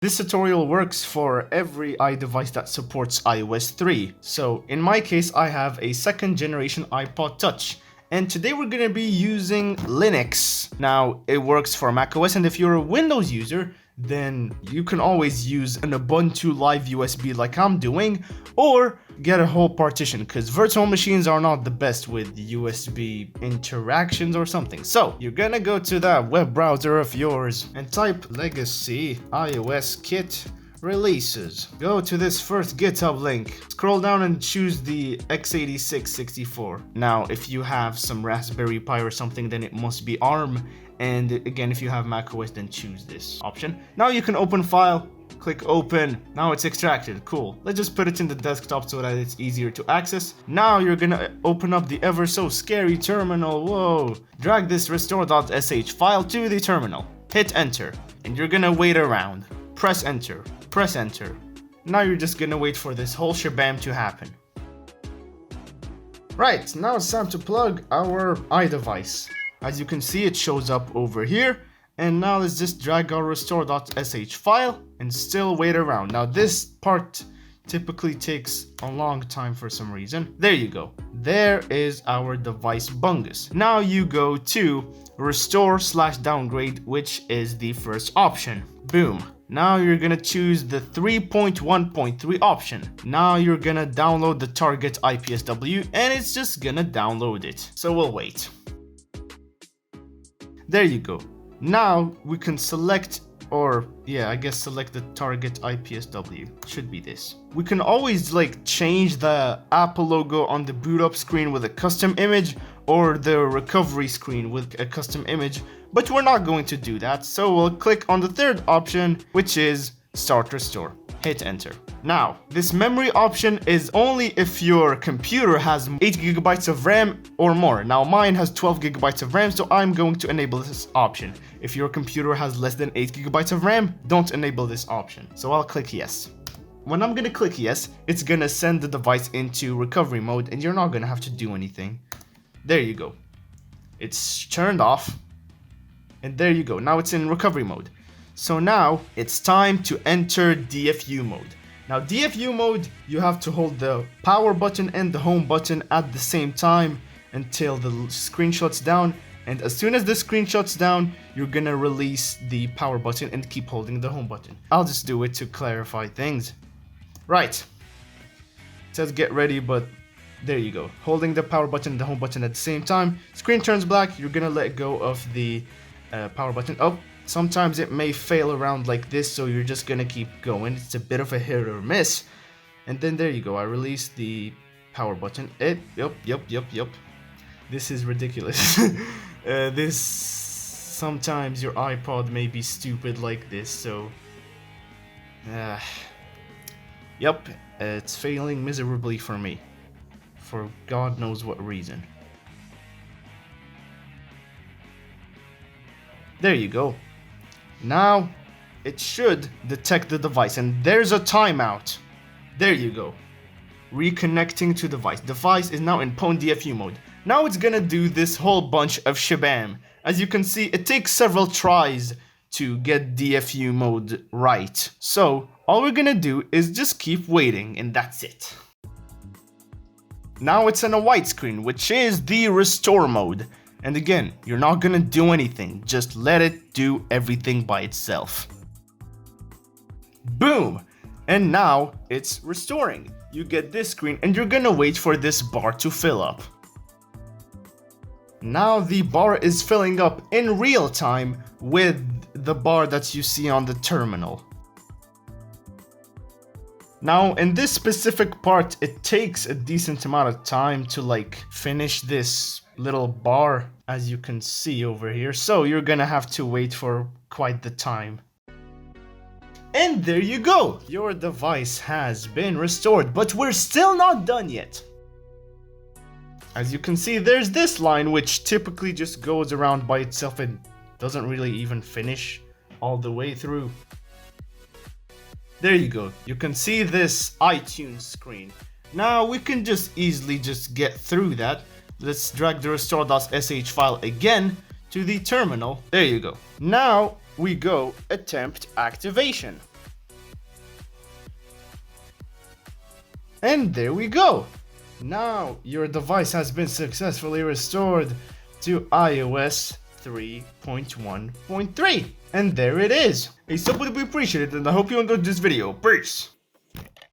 This tutorial works for every iDevice that supports iOS 3. So in my case, I have a second generation iPod Touch. And today we're going to be using Linux. Now, it works for macOS, and if you're a Windows user, then you can always use an Ubuntu Live USB like I'm doing, or get a whole partition, because virtual machines are not the best with USB interactions or something. So you're gonna go to that web browser of yours and type legacy iOS kit releases. Go to this first GitHub link, scroll down and choose the x86-64. Now if you have some Raspberry Pi or something, then it must be ARM, and again if you have macOS, then choose this option. Now you can open file, click open. Now it's extracted. Cool. Let's just put it in the desktop so that it's easier to access. Now you're gonna open up the ever so scary terminal. Whoa. Drag this restore.sh file to the terminal. Hit enter. And you're gonna wait around. Press enter. Press enter. Now you're just gonna wait for this whole shabam to happen. Right, now it's time to plug our iDevice. As you can see, it shows up over here. And now let's just drag our restore.sh file and still wait around. Now this part typically takes a long time for some reason. There you go. There is our device bungus. Now you go to restore/downgrade, which is the first option. Boom. Now you're gonna choose the 3.1.3 option. Now you're gonna download the target IPSW, and it's just gonna download it. So we'll wait. There you go. Now we can select, select the target IPSW. Should be this. We can always change the Apple logo on the boot up screen with a custom image, or the recovery screen with a custom image, but we're not going to do that. So we'll click on the third option, which is start restore. Hit enter. Now, this memory option is only if your computer has 8 GB of RAM or more. Now, mine has 12 GB of RAM, so I'm going to enable this option. If your computer has less than 8 GB of RAM, don't enable this option. So I'll click yes. When I'm gonna click yes, it's gonna send the device into recovery mode, and you're not gonna have to do anything. There you go. It's turned off, and there you go. Now it's in recovery mode. So now it's time to enter DFU mode. Now DFU mode, you have to hold the power button and the home button at the same time until the screen shuts down. And as soon as the screen shuts down, you're gonna release the power button and keep holding the home button. I'll just do it to clarify things. Right. It says get ready, but there you go. Holding the power button and the home button at the same time. Screen turns black, you're gonna let go of the power button. Oh, sometimes it may fail around like this, so you're just gonna keep going. It's a bit of a hit or miss. And then there you go. I released the power button. Yup. This is ridiculous. Sometimes your iPod may be stupid like this, so yep, it's failing miserably for me, for God knows what reason. There you go. Now it should detect the device, and there's a timeout. There you go. Reconnecting to device. Device is now in Pwn DFU mode. Now it's gonna do this whole bunch of shabam. As you can see, it takes several tries to get DFU mode right. So all we're gonna do is just keep waiting, and that's it. Now it's in a white screen, which is the restore mode. And again, you're not gonna do anything, just let it do everything by itself. Boom! And now it's restoring. You get this screen, and you're gonna wait for this bar to fill up. Now the bar is filling up in real time with the bar that you see on the terminal. Now in this specific part, it takes a decent amount of time to finish this little bar, as you can see over here, so you're gonna have to wait for quite the time. And there you go! Your device has been restored, but we're still not done yet. As you can see, there's this line which typically just goes around by itself and doesn't really even finish all the way through. There you go. You can see this iTunes screen. Now we can just easily get through that. Let's drag the restore.sh file again to the terminal. There you go. Now we go attempt activation. And there we go. Now your device has been successfully restored to iOS 3.1.3. And there it is. Hey, support would be appreciated, and I hope you enjoyed this video. Peace.